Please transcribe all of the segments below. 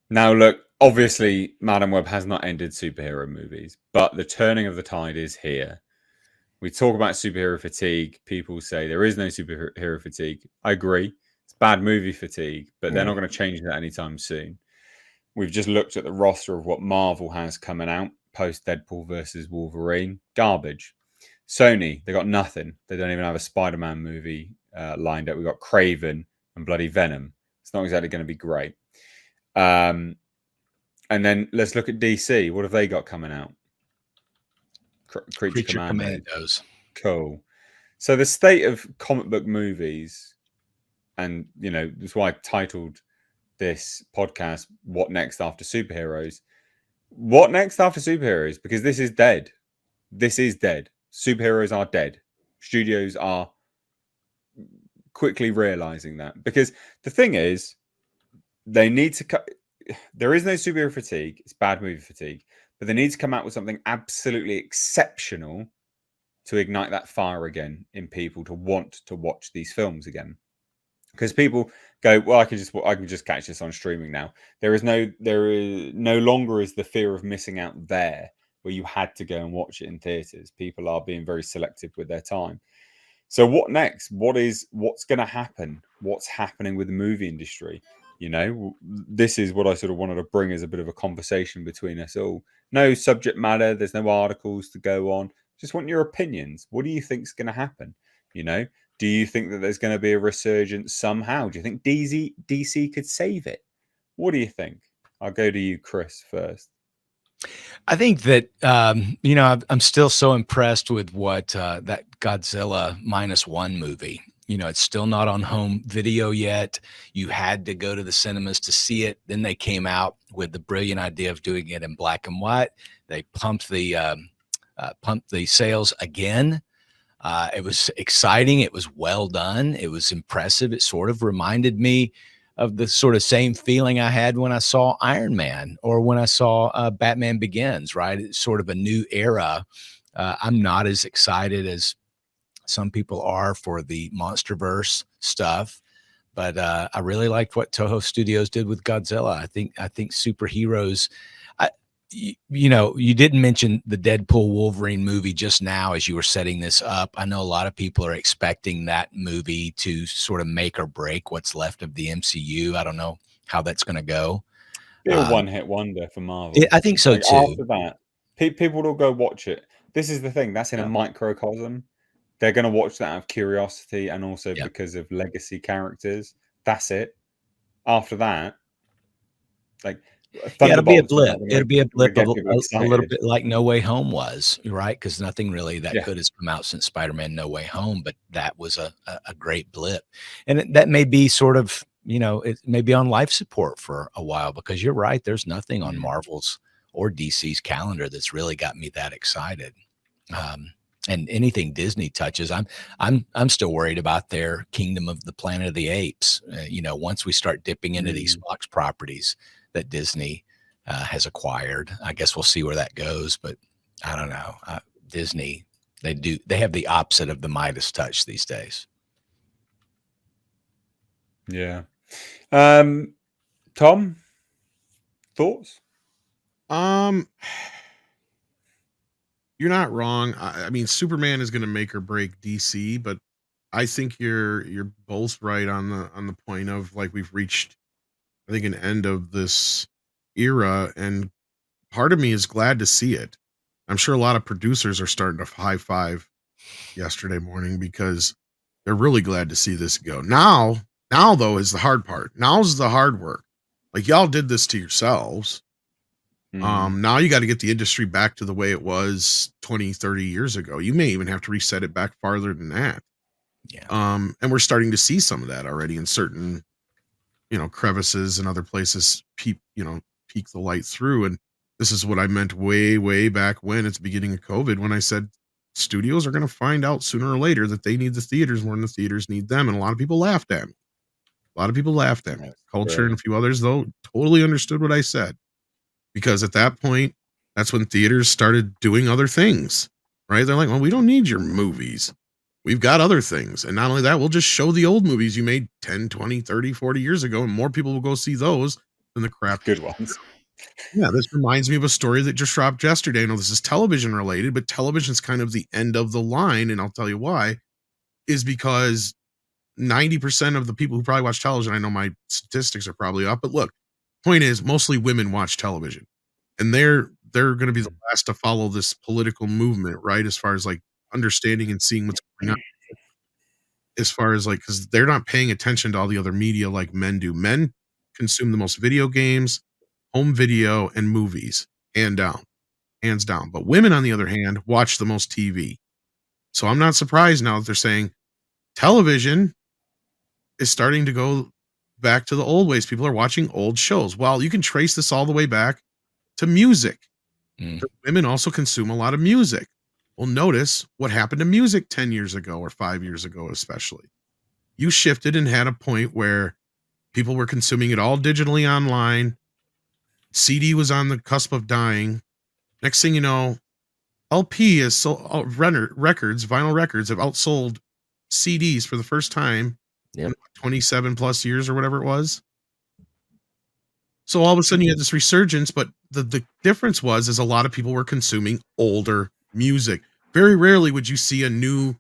Now, look, obviously, Madam Web has not ended superhero movies, but the turning of the tide is here. We talk about superhero fatigue. People say there is no superhero fatigue. I agree. It's bad movie fatigue, but they're not going to change that anytime soon. We've just looked at the roster of what Marvel has coming out post Deadpool versus Wolverine. Garbage. Sony, they got nothing. They don't even have a Spider-Man movie lined up. We've got Craven and bloody Venom. It's not exactly going to be great. And then let's look at DC. What have they got coming out? Creature Commandos. Cool. So the state of comic book movies, and that's why I titled this podcast "What Next After Superheroes." What next after superheroes? Because this is dead. This is dead. Superheroes are dead. Studios are quickly realizing that, because the thing is, they need to cut. There is no superhero fatigue. It's bad movie fatigue, but they need to come out with something absolutely exceptional to ignite that fire again in people to want to watch these films again. Because people go, well, I can just catch this on streaming now. There is no longer is the fear of missing out there, where you had to go and watch it in theaters. People are being very selective with their time. So what next? What's going to happen? What's happening with the movie industry? This is what I sort of wanted to bring as a bit of a conversation between us all. No subject matter. There's no articles to go on. Just want your opinions. What do you think is going to happen? Do you think that there's going to be a resurgence somehow? Do you think DC could save it? What do you think? I'll go to you, Chris, first. I think that I'm still so impressed with what that Godzilla -1 movie. It's still not on home video yet. You had to go to the cinemas to see it. Then they came out with the brilliant idea of doing it in black and white. They pumped the sales again. It was exciting. It was well done. It was impressive. It sort of reminded me of the sort of same feeling I had when I saw Iron Man or when I saw Batman Begins, right? It's sort of a new era. I'm not as excited as some people are for the MonsterVerse stuff, but I really liked what Toho Studios did with Godzilla. I think superheroes, you didn't mention the Deadpool Wolverine movie just now as you were setting this up. I know a lot of people are expecting that movie to sort of make or break what's left of the MCU. I don't know how that's going to go. Be a one-hit wonder for Marvel. I think so too. After that, people will go watch it. This is the thing. That's in a microcosm. They're going to watch that out of curiosity and also because of legacy characters. That's it. After that, it'll be a blip. It'll be a blip a little bit like No Way Home was, right? Because nothing really that good has come out since Spider-Man No Way Home, but that was a great blip. And that may be sort of, it may be on life support for a while, because you're right. There's nothing on Marvel's or DC's calendar that's really got me that excited. And anything Disney touches, I'm still worried about their Kingdom of the Planet of the Apes. Once we start dipping into these Fox properties that Disney has acquired, I guess we'll see where that goes. But I don't know. Disney, they have the opposite of the Midas touch these days. Yeah. Tom, thoughts? You're not wrong. I mean, Superman is going to make or break DC, but I think you're both right on the point of, like, we've reached, I think, an end of this era, and part of me is glad to see it. I'm sure a lot of producers are starting to high five yesterday morning because they're really glad to see this go. Now though is the hard part. Now's the hard work. Like, y'all did this to yourselves. Now you got to get the industry back to the way it was 20, 30 years ago. You may even have to reset it back farther than that. Yeah. And we're starting to see some of that already in certain, crevices and other places peek the light through. And this is what I meant way back when, at the beginning of COVID, when I said studios are going to find out sooner or later that they need the theaters more than the theaters need them. And a lot of people laughed at me. Culture and a few others, though, totally understood what I said. Because at that point, that's when theaters started doing other things, right? They're like, well, we don't need your movies. We've got other things. And not only that, we'll just show the old movies you made 10, 20, 30, 40 years ago, and more people will go see those and the crap. Good ones. Yeah, this reminds me of a story that just dropped yesterday. I know this is television related, but television's kind of the end of the line, and I'll tell you why. Is because 90% of the people who probably watch television, I know my statistics are probably up, but look, point is mostly women watch television. And they're going to be the last to follow this political movement, right? As far as like understanding and seeing what's going on. As far as like, because they're not paying attention to all the other media like men do. Men consume the most video games, home video, and movies, hands down. But women, on the other hand, watch the most TV. So I'm not surprised now that they're saying television is starting to go back to the old ways. People are watching old shows. Well, you can trace this all the way back to music. Women also consume a lot of music. Well, notice what happened to music 10 years ago or 5 years ago, especially. You shifted and had a point where people were consuming it all digitally online. CD was on the cusp of dying. Next thing you know, LP is vinyl records have outsold CDs for the first time in 27 plus years or whatever it was. So all of a sudden you had this resurgence, but the difference is a lot of people were consuming older music. Very rarely would you see a new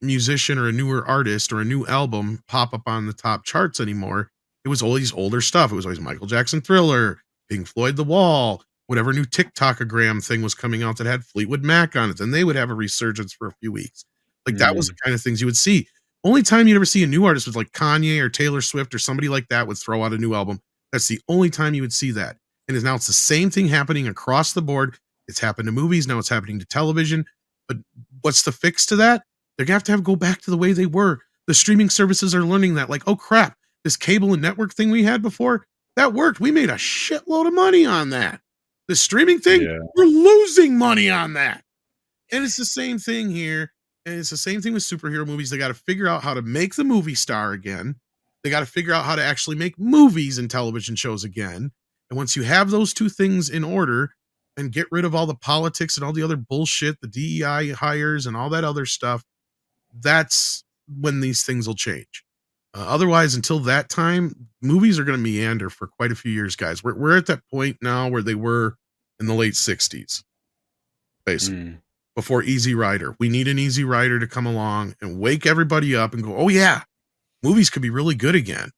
musician or a newer artist or a new album pop up on the top charts anymore. It was always older stuff. It was always Michael Jackson Thriller, Pink Floyd The Wall, whatever new TikTokagram thing was coming out that had Fleetwood Mac on it. And they would have a resurgence for a few weeks. Like that was the kind of things you would see. Only time you'd ever see a new artist was like Kanye or Taylor Swift or somebody like that would throw out a new album. That's the only time you would see that. And now it's the same thing happening across the board. It's happened to movies. Now it's happening to television. But what's the fix to that? They're going to have go back to the way they were. The streaming services are learning that, like, oh crap, this cable and network thing we had before, that worked. We made a shitload of money on that. The streaming thing, we're losing money on that. And it's the same thing here. And it's the same thing with superhero movies. They got to figure out how to make the movie star again. They got to figure out how to actually make movies and television shows again. And once you have those two things in order and get rid of all the politics and all the other bullshit, the DEI hires and all that other stuff, that's when these things will change. Otherwise, until that time, movies are going to meander for quite a few years, guys. We're at that point now where they were in the late 60s, basically. Before Easy Rider. We need an Easy Rider to come along and wake everybody up and go, oh yeah, movies could be really good again.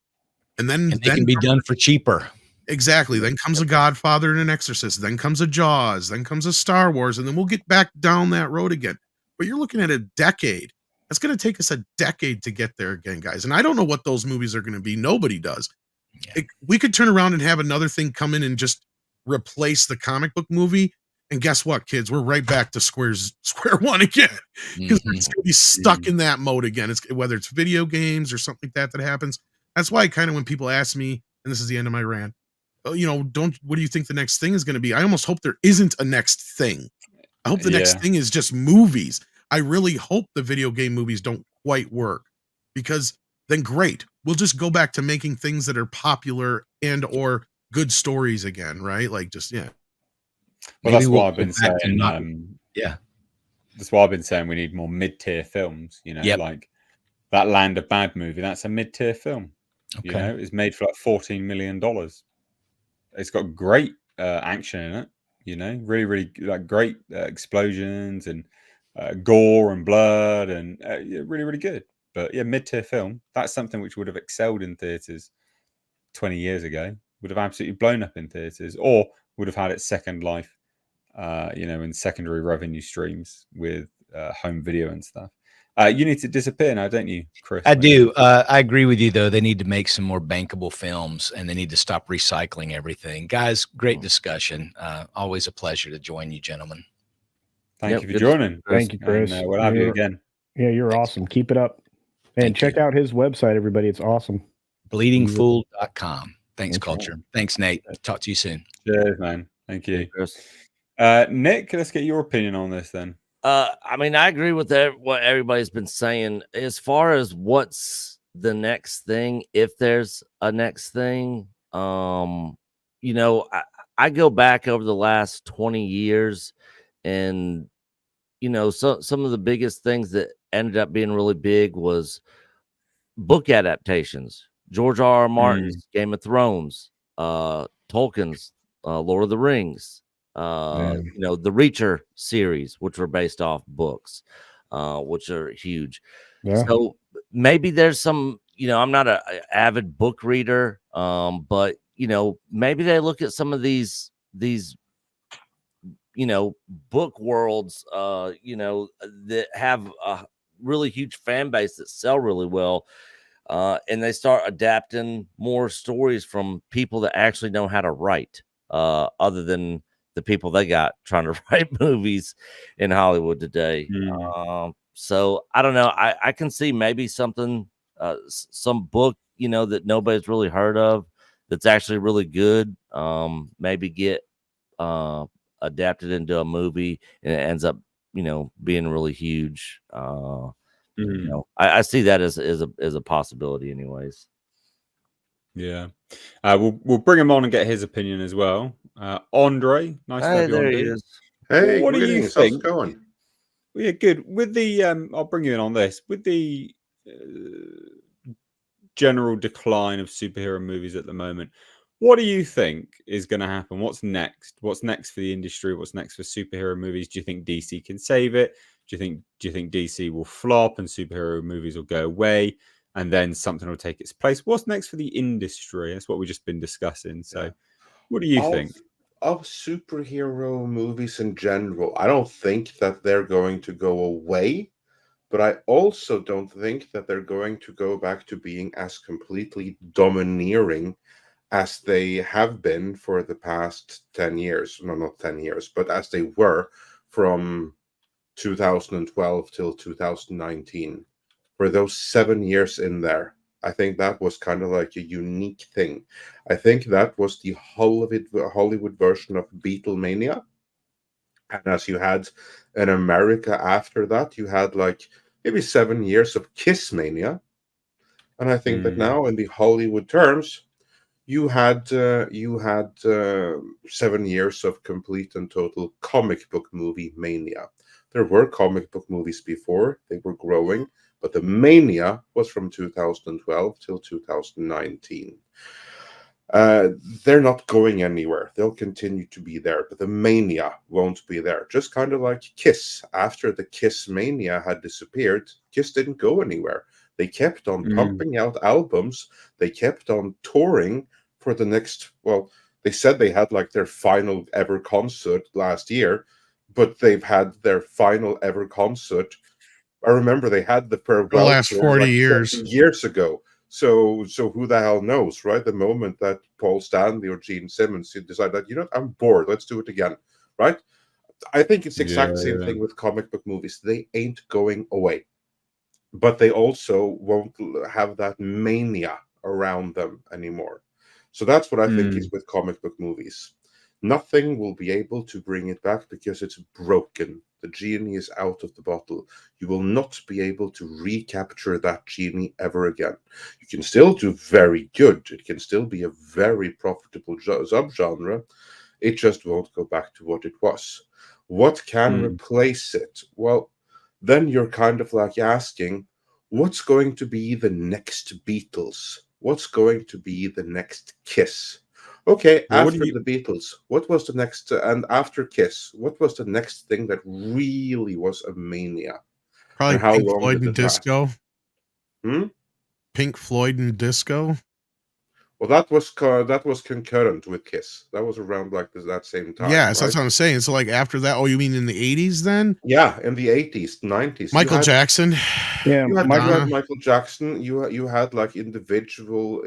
And then they can be done for cheaper. Exactly. Then comes a Godfather and an Exorcist. Then comes a Jaws. Then comes a Star Wars. And then we'll get back down that road again. But you're looking at a decade. It's going to take us a decade to get there again, guys. And I don't know what those movies are going to be. Nobody does. We could turn around and have another thing come in and just replace the comic book movie. And guess what, kids? We're right back to square one again, because we're going to be stuck in that mode again. It's whether it's video games or something like that happens. That's why kind of when people ask me, and this is the end of my rant, what do you think the next thing is going to be? I almost hope there isn't a next thing. I hope the next thing is just movies. I really hope the video game movies don't quite work, because then great. We'll just go back to making things that are popular and or good stories again, right? Like just, Well, that's what I've been saying. That's why I've been saying we need more mid-tier films. Like that Land of Bad movie. That's a mid-tier film. Okay. It's made for like $14 million. It's got great action in it. Really, really like great explosions and gore and blood and really, really good. But mid-tier film. That's something which would have excelled in theaters 20 years ago. Would have absolutely blown up in theaters, or would have had its second life, in secondary revenue streams with home video and stuff. You need to disappear now, don't you, Chris? I do. I agree with you, though. They need to make some more bankable films, and they need to stop recycling everything. Guys, great discussion. Always a pleasure to join you, gentlemen. Thank you for joining. Thank you, Chris. And, we'll have you again. Yeah, you're awesome. Keep it up. And check out his website, everybody. It's awesome. Bleedingfool.com. Thanks, Culture. Thanks, Nate. Talk to you soon. Cheers, man. Thank you. Nick, let's get your opinion on this then. I mean, I agree with what everybody's been saying. As far as what's the next thing, if there's a next thing, I go back over the last 20 years and, some of the biggest things that ended up being really big was book adaptations. George R.R. Martin's Game of Thrones, Tolkien's Lord of the Rings, Yeah. the Reacher series, which were based off books, which are huge. Yeah. So maybe there's some, I'm not a avid book reader, but maybe they look at some of these book worlds, that have a really huge fan base that sell really well, and they start adapting more stories from people that actually know how to write, other than the people they got trying to write movies in Hollywood today. So I don't know. I can see maybe something, some book, that nobody's really heard of that's actually really good. Maybe get adapted into a movie and it ends up, being really huge. I see that as a possibility, anyways. Yeah. We'll bring him on and get his opinion as well. Andre, nice to Hey, have you on, there he dude. is. Hey, What do you greetings. How's it think? going? Well, yeah, good. With the I'll bring you in on this. With the general decline of superhero movies at the moment, what do you think is going to happen? What's next? What's next for the industry? What's next for superhero movies? Do you think DC can save it? Do you think DC will flop and superhero movies will go away and then something will take its place? What's next for the industry? That's what we've just been discussing. So, Yeah. what do you think? Of superhero movies in general, I don't think that they're going to go away, but I also don't think that they're going to go back to being as completely domineering as they have been for the past 10 years. No, not 10 years, but as they were from 2012 till 2019. For those 7 years in there, I think that was kind of like a unique thing. I think that was the Hollywood version of Beatlemania. And as you had in America after that, you had like maybe 7 years of Kissmania. And I think that now, in the Hollywood terms, you had 7 years of complete and total comic book movie mania. There were comic book movies before, they were growing, but the mania was from 2012 till 2019. They're not going anywhere. They'll continue to be there, but the mania won't be there. Just kind of like Kiss. After the Kiss mania had disappeared, Kiss didn't go anywhere. They kept on pumping out albums. They kept on touring for the next, well, they said they had like their final ever concert last year, but they've had their final ever concert. I remember they had the farewell last tour 40 like years. 20 years ago. So who the hell knows, right? The moment that Paul Stanley or Gene Simmons decide that, I'm bored, let's do it again, right? I think it's the exact same thing with comic book movies. They ain't going away, but they also won't have that mania around them anymore. So that's what I think is with comic book movies. Nothing will be able to bring it back because it's broken. The genie is out of the bottle. You will not be able to recapture that genie ever again. You can still do very good. It can still be a very profitable subgenre. It just won't go back to what it was. What can replace it? Well, then you're kind of like asking, what's going to be the next Beatles? What's going to be the next Kiss? Okay, Well, after the Beatles, what was the next, and after Kiss, what was the next thing that really was a mania? Probably And how Pink long Floyd did and it last? Disco. Hmm? Pink Floyd and Disco. Well, that was concurrent with Kiss. That was around like that same time. Yes, that's right? what I'm saying. So like after that, oh, you mean in the 80s then? Yeah, in the 80s, 90s. Michael Jackson. Yeah, You had Madonna. Michael Jackson. You had like individual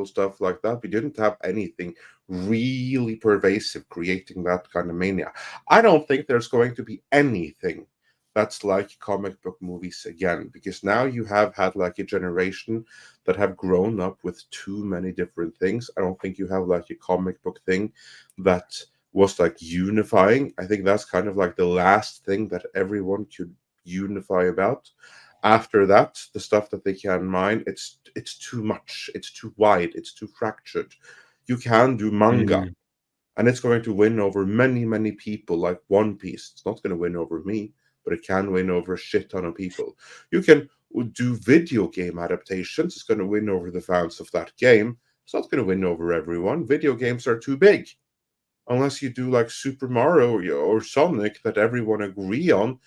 stuff like that. We didn't have anything really pervasive creating that kind of mania. I don't think there's going to be anything that's like comic book movies again, because now you have had like a generation that have grown up with too many different things. I don't think you have like a comic book thing that was like unifying. I think that's kind of like the last thing that everyone could unify about. After that, the stuff that they can mine, it's too much, it's too wide, it's too fractured. You can do manga, and it's going to win over many people, like One Piece. It's not going to win over me, but it can win over a shit ton of people. You can do video game adaptations. It's going to win over the fans of that game, It's not going to win over everyone. Video games are too big. Unless you do like Super Mario or Sonic that everyone agree on,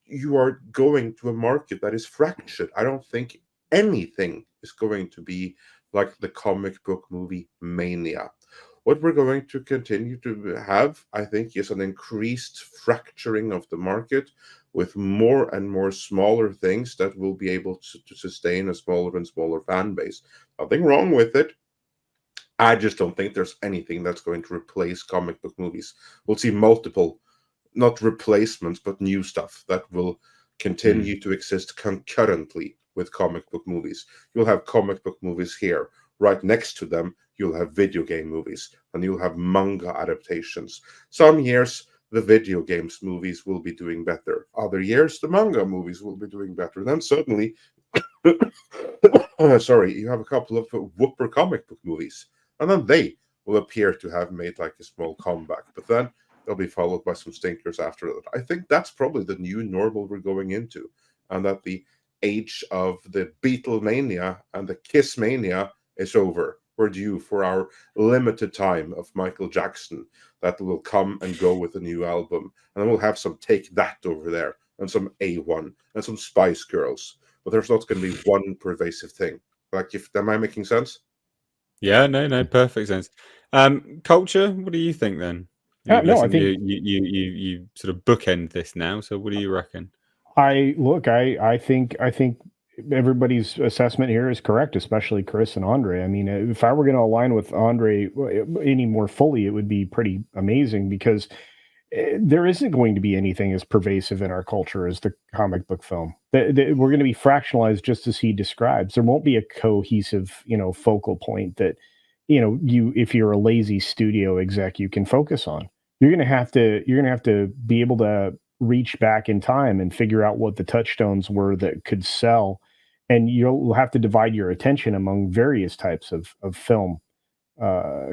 you are going to a market that is fractured. I don't think anything is going to be like the comic book movie mania. What we're going to continue to have, I think, is an increased fracturing of the market with more and more smaller things that will be able to sustain a smaller and smaller fan base. Nothing wrong with it. I just don't think there's anything that's going to replace comic book movies. We'll see multiple, not replacements, but new stuff that will continue to exist concurrently with comic book movies. You'll have comic book movies here. Right next to them, you'll have video game movies, and you'll have manga adaptations. Some years, the video games movies will be doing better. Other years, the manga movies will be doing better. And then suddenly, you have a couple of whooper comic book movies. And then they will appear to have made like a small comeback. But then they'll be followed by some stinkers after that. I think that's probably the new normal we're going into. And that the age of the Beatlemania and the Kiss mania is over. We're due for our limited time of Michael Jackson that will come and go with a new album. And then we'll have some Take That over there, and some A1, and some Spice Girls. But there's not going to be one pervasive thing. Like, am I making sense? Yeah, no, perfect sense. Culture, what do you think then? No, I think you sort of bookend this now. So what do you reckon? I think everybody's assessment here is correct, especially Chris and Andre. I mean, if I were going to align with Andre any more fully, it would be pretty amazing, because there isn't going to be anything as pervasive in our culture as the comic book film. We're going to be fractionalized, just as he describes. There won't be a cohesive, focal point that, if you're a lazy studio exec, you can focus on. You're going to have to be able to reach back in time and figure out what the touchstones were that could sell, and you'll have to divide your attention among various types of film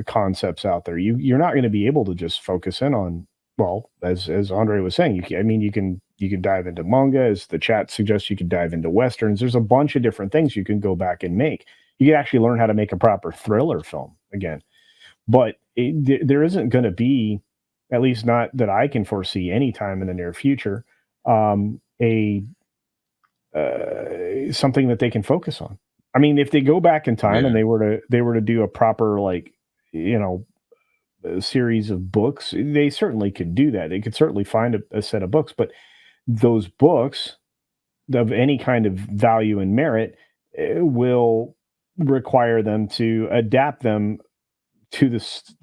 concepts out there. You're not going to be able to just focus in on, well, as Andre was saying, you can dive into manga, as the chat suggests. You can dive into westerns. There's a bunch of different things you can go back and make. You can actually learn how to make a proper thriller film again, but there isn't going to be, at least not that I can foresee anytime in the near future, something that they can focus on. I mean, if they go back in time and they were to do a proper, a series of books, they certainly could do that. They could certainly find a set of books, but those books of any kind of value and merit will require them to adapt them to the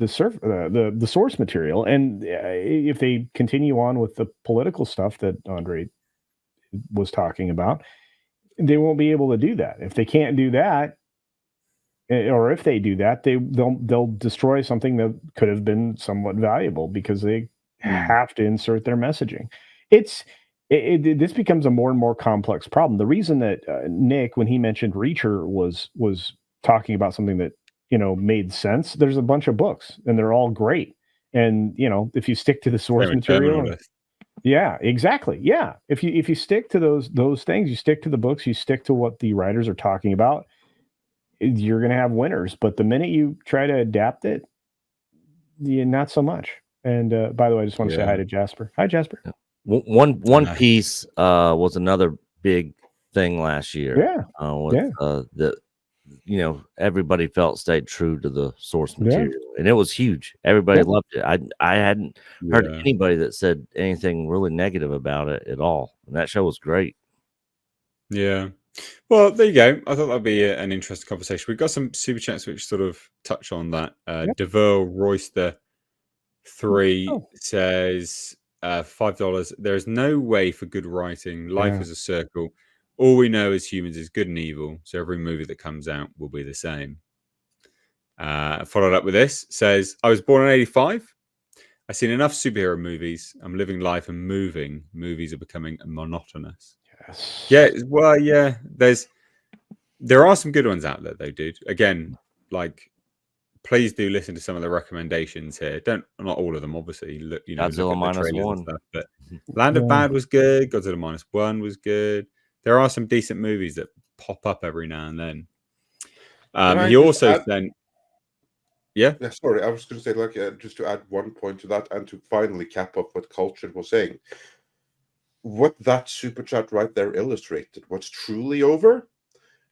source material. And if they continue on with the political stuff that Andre was talking about, they won't be able to do that. If they can't do that, or if they do that, they'll destroy something that could have been somewhat valuable, because they have to insert their messaging. This becomes a more and more complex problem. The reason that Nick, when he mentioned Reacher, was talking about something that made sense. There's a bunch of books, and they're all great. And if you stick to the source material, yeah, exactly, yeah. If you stick to those things, you stick to the books, you stick to what the writers are talking about, you're going to have winners. But the minute you try to adapt it, not so much. And by the way, I just want to say hi to Jasper. Hi, Jasper. One Piece was another big thing last year. Everybody felt stayed true to the source material, and it was huge. Everybody loved it. I hadn't heard anybody that said anything really negative about it at all, and that show was great. Yeah. Well, there you go. I thought that'd be an interesting conversation. We've got some super chats which sort of touch on that. DeVille Royster 3 says $5. There is no way for good writing. Life is a circle. All we know as humans is good and evil. So every movie that comes out will be the same. Followed up with this, says, I was born in 85. I've seen enough superhero movies. I'm living life and moving. Movies are becoming monotonous. Yes. Yeah. Well, yeah. There are some good ones out there, though, dude. Again, please do listen to some of the recommendations here. Not all of them, obviously. Look, Godzilla -1, stuff, but Land of Bad was good. Godzilla -1 was good. There are some decent movies that pop up every now and then. He also then, Yeah. Yeah, sorry, I was going to say, like, just to add one point to that, and to finally cap up what Culture was saying. What that super chat right there illustrated, what's truly over,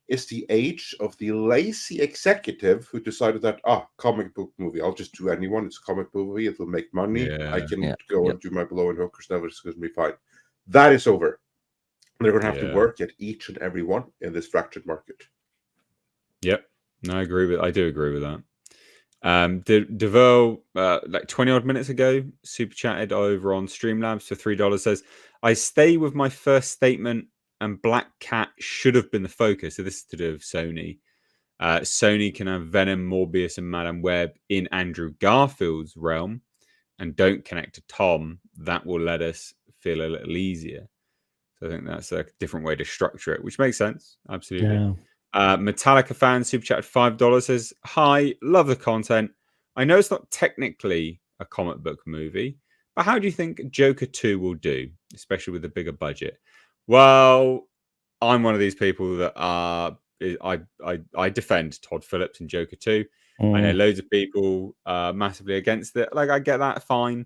is the age of the lazy executive who decided that, comic book movie, I'll just do anyone. It's a comic book movie. It will make money. I can go and do my blow and hookers. Never, it's going to be fine. That is over. They're going to have to work at each and every one in this fractured market. Yep. No, I do agree with that. DeVille, like 20 odd minutes ago, super chatted over on Streamlabs for $3, says, I stay with my first statement, and Black Cat should have been the focus. So this is to do with Sony. Sony can have Venom, Morbius, and Madam Web in Andrew Garfield's realm and don't connect to Tom. That will let us feel a little easier. So I think that's a different way to structure it, which makes sense. Absolutely. Yeah. Metallica fan super chat $5 says, hi, love the content. I know it's not technically a comic book movie, but how do you think Joker 2 will do, especially with a bigger budget? Well, I'm one of these people that I defend Todd Phillips in Joker 2. I know loads of people massively against it. Like, I get that, fine.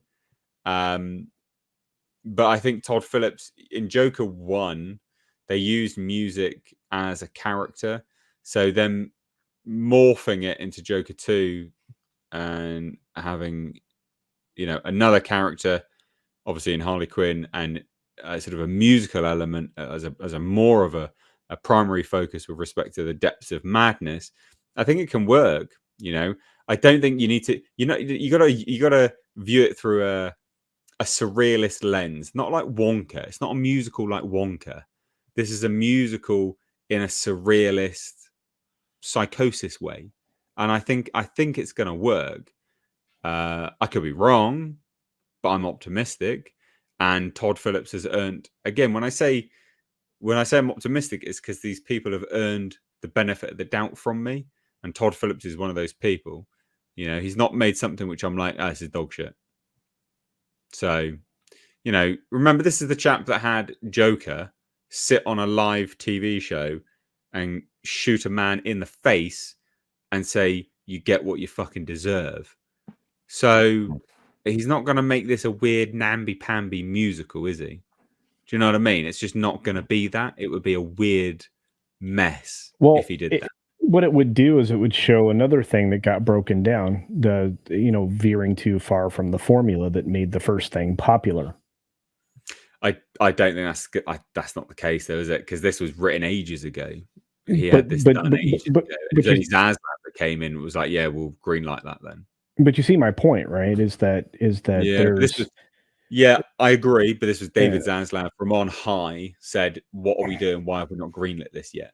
But I think Todd Phillips in Joker 1, they used music as a character. So them morphing it into Joker 2 and having, another character, obviously in Harley Quinn, and sort of a musical element as a more of a primary focus with respect to the depths of madness, I think it can work. I don't think you need to, you gotta view it through a surrealist lens, not like Wonka. It's not a musical like Wonka. This is a musical in a surrealist psychosis way, and I think it's going to work. I could be wrong, but I'm optimistic. And Todd Phillips has earned, again, when I say I'm optimistic, it's because these people have earned the benefit of the doubt from me. And Todd Phillips is one of those people. He's not made something which I'm like, this is dog shit. So, remember, this is the chap that had Joker sit on a live TV show and shoot a man in the face and say, you get what you fucking deserve. So he's not going to make this a weird namby-pamby musical, is he? Do you know what I mean? It's just not going to be that. It would be a weird mess if he did that. What it would do is it would show another thing that got broken down, the veering too far from the formula that made the first thing popular. I don't think that's not the case, though, is it? Because this was written ages ago. He had this done ages ago. It was only Zaslav that came in and was like, yeah, we'll greenlight that then. But you see my point, right? Is that I agree. But this was David Zaslav from on high said, what are we doing? Why have we not greenlit this yet?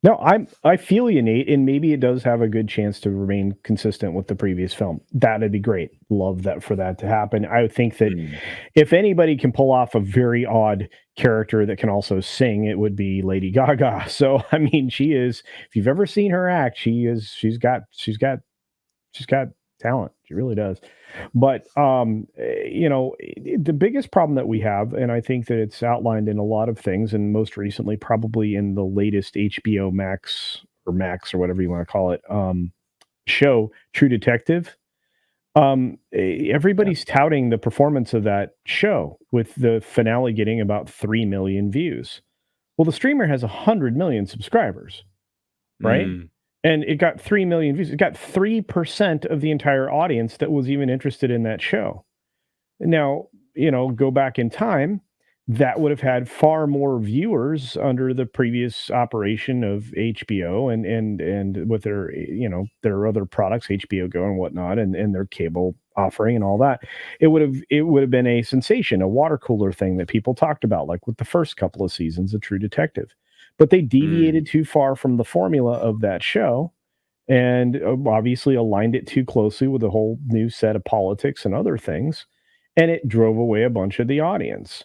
No, I feel you, Nate, and maybe it does have a good chance to remain consistent with the previous film. That'd be great. Love that for that to happen. I would think that if anybody can pull off a very odd character that can also sing, it would be Lady Gaga. So I mean, she is. If you've ever seen her act, she's got talent. She really does. But the biggest problem that we have, and I think that it's outlined in a lot of things, and most recently probably in the latest HBO Max or whatever you want to call it show, True Detective. Everybody's touting the performance of that show, with the finale getting about 3 million views. Well, the streamer has 100 million subscribers, right? And it got 3 million views. It got 3% of the entire audience that was even interested in that show. Now, go back in time, that would have had far more viewers under the previous operation of HBO and with their, their other products, HBO Go and whatnot, and their cable offering and all that. It would have been a sensation, a water cooler thing that people talked about, like with the first couple of seasons of True Detective. But they deviated too far from the formula of that show, and obviously aligned it too closely with a whole new set of politics and other things, and it drove away a bunch of the audience.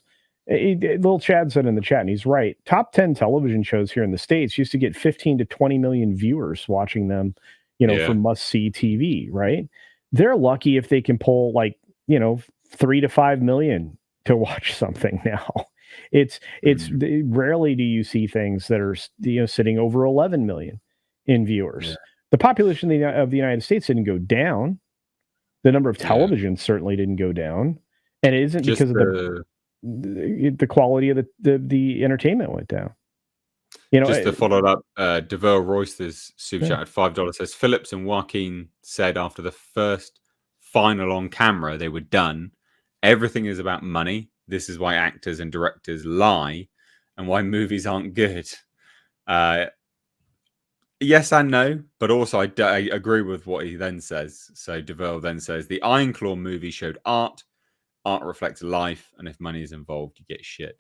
Little Chad said in the chat, and he's right, top 10 television shows here in the States used to get 15 to 20 million viewers watching them, for must-see TV, right? They're lucky if they can pull 3 to 5 million to watch something now. It's rarely do you see things that are sitting over 11 million in viewers. The population of the United States didn't go down. The number of televisions certainly didn't go down, and it isn't Just because of the quality of the entertainment went down. You know, just to follow it up, DeVille Royster's super chat at $5 says Phillips and Joaquin said after the first final on camera they were done. Everything is about money. This is why actors and directors lie, and why movies aren't good. Yes and no, but also I agree with what he then says. So DeVille then says the Iron Claw movie showed art. Art reflects life, and if money is involved, you get shit.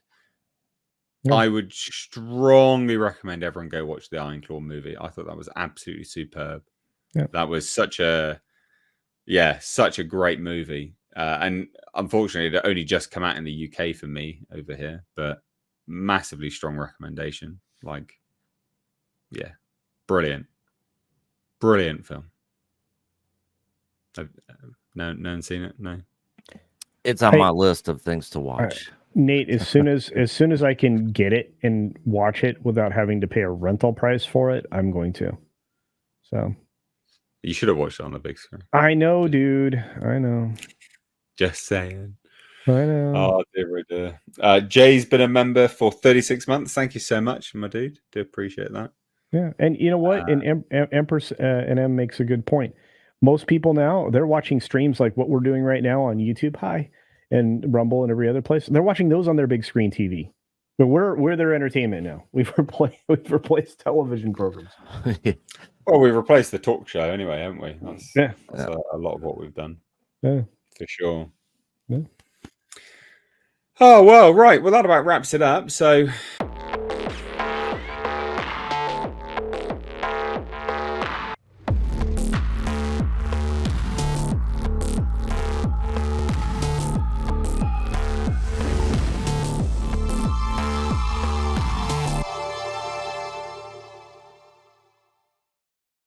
Yeah. I would strongly recommend everyone go watch the Iron Claw movie. I thought that was absolutely superb. Yeah. That was such a great movie. And unfortunately, it only just come out in the UK for me over here, but massively strong recommendation. Like, yeah, brilliant film. No one's seen it. No, it's on my list of things to watch. Nate, as soon as I can get it and watch it without having to pay a rental price for it, I'm going to. So you should have watched it on the big screen. I know, dude. I know. Just saying. I know. Oh, dear. Jay's been a member for 36 months. Thank you so much, my dude. Do appreciate that. Yeah, and you know what? And Empress and M makes a good point. Most people now, they're watching streams like what we're doing right now on YouTube. Hi. And Rumble and every other place. They're watching those on their big screen TV. But we're their entertainment now. We've replaced television programs. Well, we've replaced the talk show anyway, haven't we? That's a lot of what we've done. Yeah. For sure. Yeah. Oh, well, right. Well, that about wraps it up. So